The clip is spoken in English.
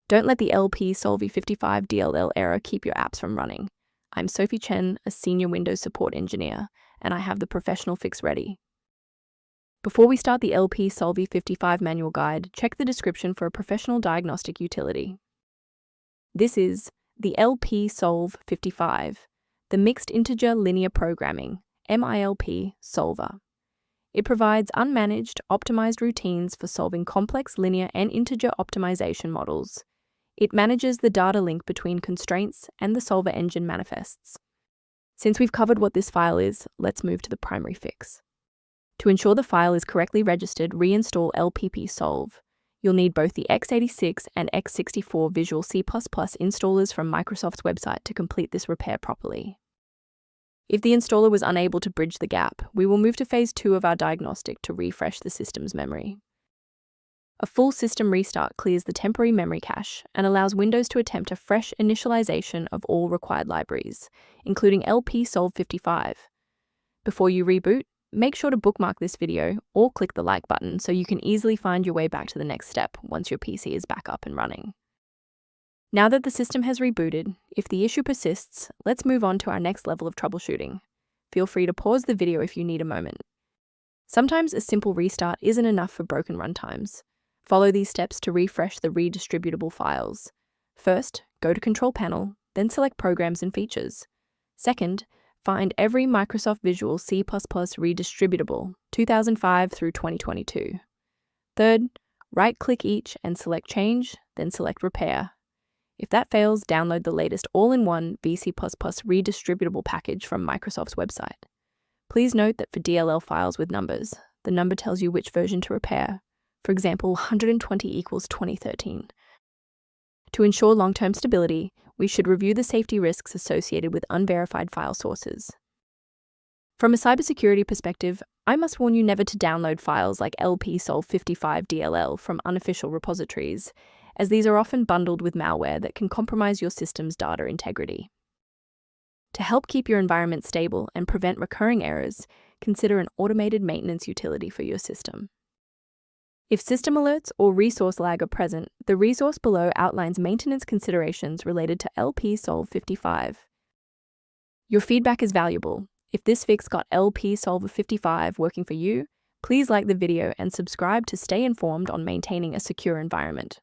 Don't let the lpsolve55.dll error keep your apps from running. I'm Sophie Chen, a senior Windows support engineer, and I have the professional fix ready. Before we start the lpsolve55 manual guide, check the description for a professional diagnostic utility. This is the lpsolve55, the Mixed Integer Linear Programming, MILP, solver. It provides unmanaged, optimized routines for solving complex linear and integer optimization models. It manages the data link between constraints and the solver engine manifests. Since we've covered what this file is, let's move to the primary fix. To ensure the file is correctly registered, reinstall lpsolve. You'll need both the x86 and x64 Visual C++ installers from Microsoft's website to complete this repair properly. If the installer was unable to bridge the gap, we will move to phase 2 of our diagnostic to refresh the system's memory. A full system restart clears the temporary memory cache and allows Windows to attempt a fresh initialization of all required libraries, including lpsolve55. Before you reboot, make sure to bookmark this video or click the like button so you can easily find your way back to the next step once your PC is back up and running. Now that the system has rebooted, if the issue persists, let's move on to our next level of troubleshooting. Feel free to pause the video if you need a moment. Sometimes a simple restart isn't enough for broken runtimes. Follow these steps to refresh the redistributable files. First, go to Control Panel, then select Programs and Features. Second, find every Microsoft Visual C++ Redistributable 2005 through 2022. Third, right-click each and select Change, then select Repair. If that fails, download the latest all-in-one VC++ redistributable package from Microsoft's website. Please note that for DLL files with numbers, the number tells you which version to repair. For example, 120 equals 2013. To ensure long-term stability, we should review the safety risks associated with unverified file sources. From a cybersecurity perspective, I must warn you never to download files like lpsolve55.dll from unofficial repositories, as these are often bundled with malware that can compromise your system's data integrity. To help keep your environment stable and prevent recurring errors, consider an automated maintenance utility for your system. If system alerts or resource lag are present, the resource below outlines maintenance considerations related to lpsolve55. Your feedback is valuable. If this fix got lpsolve55 working for you, please like the video and subscribe to stay informed on maintaining a secure environment.